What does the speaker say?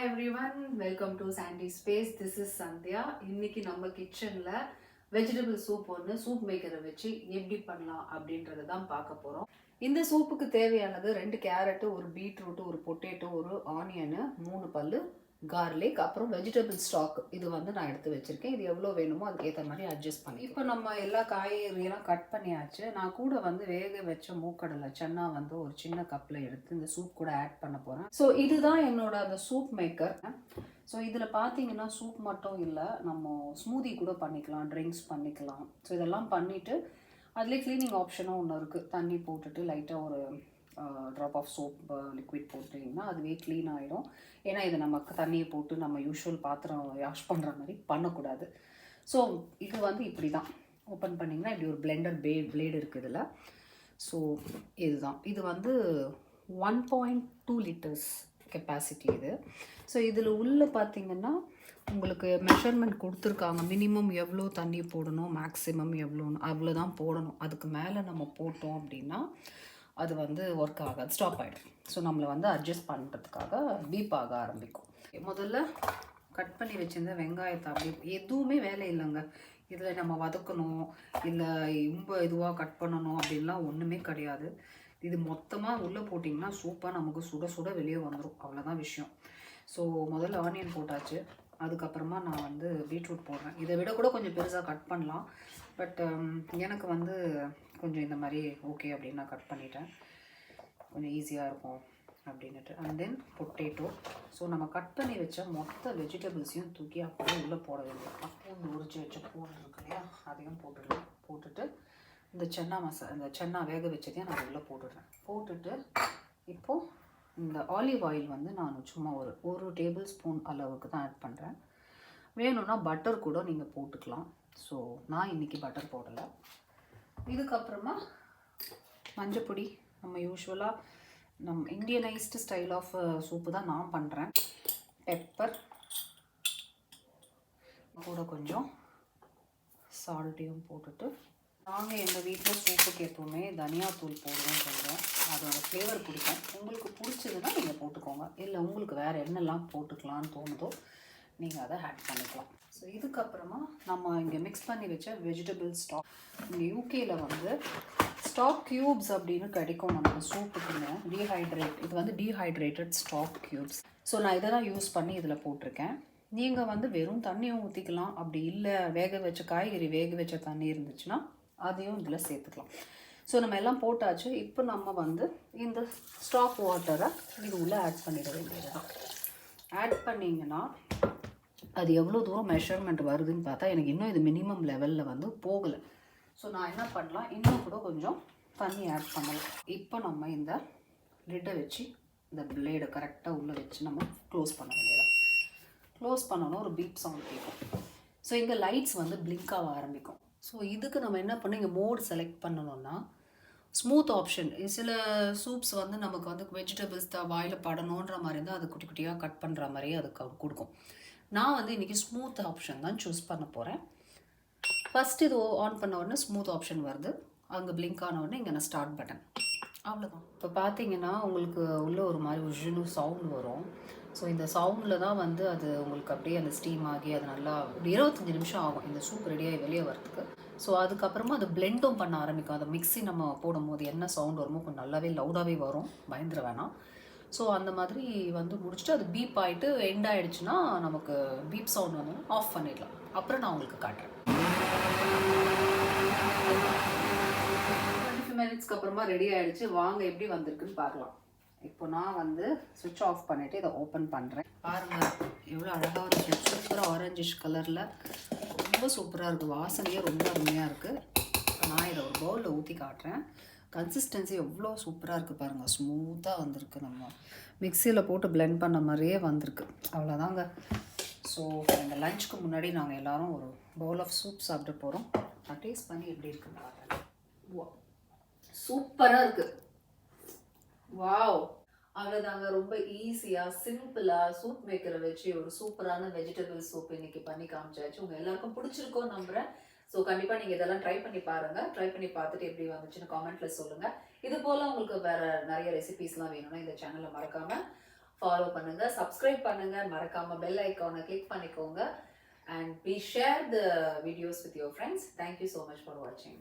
everyone, welcome to Sandy Space. This is Sandhya. இன்னைக்கு நம்ம கிச்சன்ல வெஜிடபிள் சூப் ஒன்று சூப் மேக்கரை வச்சு எப்படி பண்ணலாம் அப்படின்றத தான் பார்க்க போகிறோம். இந்த சூப்புக்கு தேவையானது 2 கேரட்டு, ஒரு பீட்ரூட்டு, ஒரு பொட்டேட்டோ, ஒரு ஆனியனு, 3 பல்லு கார்லிக், அப்புறம் வெஜிடபிள் ஸ்டாக். இது வந்து நான் எடுத்து வச்சுருக்கேன். இது எவ்வளோ வேணுமோ அதுக்கேற்ற மாதிரி அட்ஜஸ்ட் பண்ணி. இப்போ நம்ம எல்லா காய்கறியெல்லாம் கட் பண்ணியாச்சு. நான் கூட வந்து வேக வச்ச மூக்கடலை சென்னா வந்து ஒரு சின்ன கப்பில் எடுத்து இந்த சூப் கூட ஆட் பண்ண போகிறேன். ஸோ இதுதான் என்னோட அந்த சூப் மேக்கர். ஸோ இதில் பார்த்தீங்கன்னா சூப் மட்டும் இல்லை, நம்ம ஸ்மூதி கூட பண்ணிக்கலாம், ட்ரிங்க்ஸ் பண்ணிக்கலாம். ஸோ இதெல்லாம் பண்ணிவிட்டு அதிலே க்ளீனிங் ஆப்ஷனும் ஒன்று இருக்குது. தண்ணி போட்டுட்டு லைட்டாக ஒரு ட்ராப் ஆஃப் சோப் லிக்விட் போட்டிங்கன்னா அதுவே க்ளீன் ஆகிடும். ஏன்னா இதை நமக்கு தண்ணியை போட்டு நம்ம யூஷுவல் பாத்திரம் வாஷ் பண்ணுற மாதிரி பண்ணக்கூடாது. ஸோ இது வந்து இப்படி தான் ஓப்பன் பண்ணிங்கன்னா இப்படி ஒரு பிளெண்டர் பிளேடு இருக்குது இதில். ஸோ இதுதான், இது வந்து 1.2 லிட்டர்ஸ் கெப்பாசிட்டி இது. ஸோ இதில் உள்ள பார்த்திங்கன்னா உங்களுக்கு மெஷர்மெண்ட் கொடுத்துருக்காங்க. மினிமம் எவ்வளோ தண்ணி போடணும், மேக்ஸிமம் எவ்வளோன்னு அவ்வளோதான் போடணும். அதுக்கு மேலே நம்ம போட்டோம் அப்படின்னா அது வந்து ஒர்க் ஆகாது, ஸ்டாப் ஆகிடும். ஸோ நம்மளை வந்து அட்ஜஸ்ட் பண்ணுறதுக்காக பீப் ஆக ஆரம்பிக்கும். முதல்ல கட் பண்ணி வச்சுருந்த வெங்காயத்தை அப்படி எதுவுமே வேலை இல்லைங்க. இதில் நம்ம வதக்கணும் இல்லை ரொம்ப இதுவாக கட் பண்ணணும் அப்படின்லாம் ஒன்றுமே கிடையாது. இது மொத்தமாக உள்ளே போட்டிங்கன்னா சூப்பாக நமக்கு சுட சுட வெளியே வந்துடும், அவ்வளோதான் விஷயம். ஸோ முதல்ல ஆனியன் போட்டாச்சு. அதுக்கப்புறமா நான் வந்து பீட்ரூட் போடுறேன். இதை விட கூட கொஞ்சம் பெருசாக கட் பண்ணலாம், பட் எனக்கு வந்து கொஞ்சம் இந்த மாதிரி ஓகே அப்படின்னு நான் கட் பண்ணிட்டேன், கொஞ்சம் ஈஸியாக இருக்கும் அப்படின்ட்டு. And then potato. ஸோ நம்ம கட் பண்ணி வச்ச மொத்த வெஜிடபிள்ஸையும் தூக்கி அப்படியே உள்ளே போட வேண்டியது. பூண்டு உரிச்சு வச்ச பூண்டு இருக்கு இல்லையா, அதையும் போட்டுடலாம். போட்டுட்டு இந்த இந்த சென்னா வேக வச்சதையும் நான் உள்ளே போட்டுடுறேன். போட்டுட்டு இப்போது இந்த ஆலிவ் ஆயில் வந்து நான் சும்மா ஒரு டேபிள் ஸ்பூன் அளவுக்கு தான் ஆட் பண்ணுறேன். வேணும்னா பட்டர் கூட நீங்கள் போட்டுக்கலாம். ஸோ நான் இன்றைக்கி பட்டர் போடலை. இதுக்கப்புறமா மஞ்சப்பொடி. நம்ம யூஸ்வலாக நம்ம இந்தியனைஸ்டு ஸ்டைல் ஆஃப் சூப்பு தான் நான் பண்ணுறேன். பெப்பர் கூட கொஞ்சம் சால்ட்டையும் போட்டுட்டு, நாங்கள் எங்கள் வீட்டில் சூப்புக்கு எப்போவுமே தனியாத்தூள் போடுவோம் கொஞ்சம், அதோட ஃப்ளேவர் பிடிக்கும். உங்களுக்கு பிடிச்சதுன்னா நீங்கள் போட்டுக்கோங்க, இல்லை உங்களுக்கு வேறு என்னெல்லாம் போட்டுக்கலான்னு தோணுதோ நீங்கள் அதை ஆட் பண்ணிக்கலாம். ஸோ இதுக்கப்புறமா நம்ம இங்கே மிக்ஸ் பண்ணி வச்ச வெஜிடபிள் ஸ்டாக். இங்கே யூகேயில் வந்து ஸ்டாக் க்யூப்ஸ் அப்படின்னு கிடைக்கும் நமக்கு சூப்புக்குன்னு. இது வந்து டீஹைட்ரேட்டட் ஸ்டாக் க்யூப்ஸ். ஸோ நான் இதை தான் யூஸ் பண்ணி இதில் போட்டிருக்கேன். நீங்கள் வந்து வெறும் தண்ணியும் ஊற்றிக்கலாம், அப்படி இல்லை வேக வச்ச காய்கறி வேக வச்ச தண்ணி இருந்துச்சுன்னா அதையும் இதில் சேர்த்துக்கலாம். ஸோ நம்ம எல்லாம் போட்டாச்சு. இப்போ நம்ம வந்து இந்த ஸ்டாக் வாட்டரை இது உள்ளே ஆட் பண்ணிட வேண்டியது தான். ஆட் பண்ணிங்கன்னா அது எவ்வளோ தூரம் மெஷர்மெண்ட் வருதுன்னு பார்த்தா எனக்கு இன்னும் இது மினிமம் லெவலில் வந்து போகலை. ஸோ நான் என்ன பண்ணலாம், இன்னும் கூட கொஞ்சம் தண்ணி ஆட் பண்ணலாம். இப்போ நம்ம இந்த லிட்டை வச்சு இந்த பிளேடை கரெக்டாக உள்ளே வச்சு நம்ம க்ளோஸ் பண்ண வேண்டியதான். க்ளோஸ் பண்ணணும், ஒரு பீப் சவுண்ட் கேட்கும். ஸோ இங்கே லைட்ஸ் வந்து பிளிங்க் ஆக ஆரம்பிக்கும். ஸோ இதுக்கு நம்ம என்ன பண்ணோம், இங்கே மோட் செலக்ட் பண்ணணும்னா ஸ்மூத் ஆப்ஷன். சில சூப்ஸ் வந்து நமக்கு வந்து வெஜிடபிள்ஸ் தான் வாயில் படணுன்ற மாதிரி இருந்தால் அது குட்டி குட்டியாக கட் பண்ணுற மாதிரியே அதுக்கு கொடுக்கும். நான் வந்து இன்றைக்கி ஸ்மூத் ஆப்ஷன் தான் சூஸ் பண்ண போகிறேன். ஃபஸ்ட் இது ஆன் பண்ண உடனே ஸ்மூத் ஆப்ஷன் வருது, அங்கே பிளிங்க் ஆன உடனே இங்கே நான் ஸ்டார்ட் பட்டன், அவ்வளோதான். இப்போ பார்த்தீங்கன்னா உங்களுக்கு உள்ள ஒரு மாதிரி உஷ்ணு சவுண்ட் வரும். ஸோ இந்த சவுண்டில் தான் வந்து அது உங்களுக்கு அப்படியே அந்த ஸ்டீம் ஆகி அது நல்லா 25 நிமிஷம் ஆகும் இந்த சூப் ரெடியாகி வெளியே வரதுக்கு. ஸோ அதுக்கப்புறமா அது பிளெண்டும் பண்ண ஆரம்பிக்கும். அதை மிக்ஸி நம்ம போடும்போது என்ன சவுண்ட் வருமோ கொஞ்சம் நல்லாவே லவுடாகவே வரும், பயந்துட வேணாம். ஸோ அந்த மாதிரி வந்து முடிச்சுட்டு அது பீப் ஆகிட்டு எண்ட் ஆகிடுச்சுன்னா நமக்கு பீப் சவுண்ட் வந்து ஆஃப் பண்ணிடலாம். அப்புறம் நான் உங்களுக்கு காட்டுறேன். 25 மினிட்ஸ்க்கு அப்புறமா ரெடி ஆகிடுச்சு. வாங்க எப்படி வந்திருக்குன்னு பார்க்கலாம். இப்போ நான் வந்து சுவிட்ச் ஆஃப் பண்ணிவிட்டு இதை ஓப்பன் பண்ணுறேன். பாருங்கள் எவ்வளோ அழகாக இருக்குது, சூப்பராக ஆரஞ்சிஷ் கலரில் ரொம்ப சூப்பராக இருக்குது. வாசனையே ரொம்ப அருமையாக இருக்குது. நான் இதை ஒரு பவுலில் ஊற்றி காட்டுறேன். கன்சிஸ்டன்சி எவ்வளோ சூப்பராக இருக்குது பாருங்கள், ஸ்மூத்தாக வந்திருக்கு. நம்ம மிக்சியில் போட்டு பிளெண்ட் பண்ண மாதிரியே வந்திருக்கு, அவ்வளோதாங்க. ஸோ இந்த லஞ்சுக்கு முன்னாடி நாங்கள் எல்லோரும் ஒரு பவுல் ஆஃப் சூப் சாப்பிட்டு போகிறோம். நான் டேஸ்ட் பண்ணி எப்படி இருக்குன்னு பார்க்குறேன். சூப்பராக இருக்குது, வாவ். அவ்வளோதாங்க, ரொம்ப ஈஸியாக சிம்பிளாக சூப் மேக்கரை வச்சு ஒரு சூப்பரான வெஜிடபிள் சூப் இன்றைக்கி பண்ணி காமிச்சாச்சு. உங்கள் எல்லாருக்கும் பிடிச்சிருக்கோன்னு நம்புகிறேன். ஸோ கண்டிப்பாக நீங்கள் இதெல்லாம் ட்ரை பண்ணி பாருங்கள். ட்ரை பண்ணி பார்த்துட்டு எப்படி வந்துச்சுன்னு காமெண்ட்டில் சொல்லுங்கள். இது போல் உங்களுக்கு வேறு நிறைய ரெசிபீஸ்லாம் வேணும்னா இந்த சேனலை மறக்காமல் ஃபாலோ பண்ணுங்க, சப்ஸ்கிரைப் பண்ணுங்க, மறக்காம பெல் ஐக்கானை கிளிக் பண்ணிக்கோங்க. And please share the videos with your friends. Thank you so much for watching.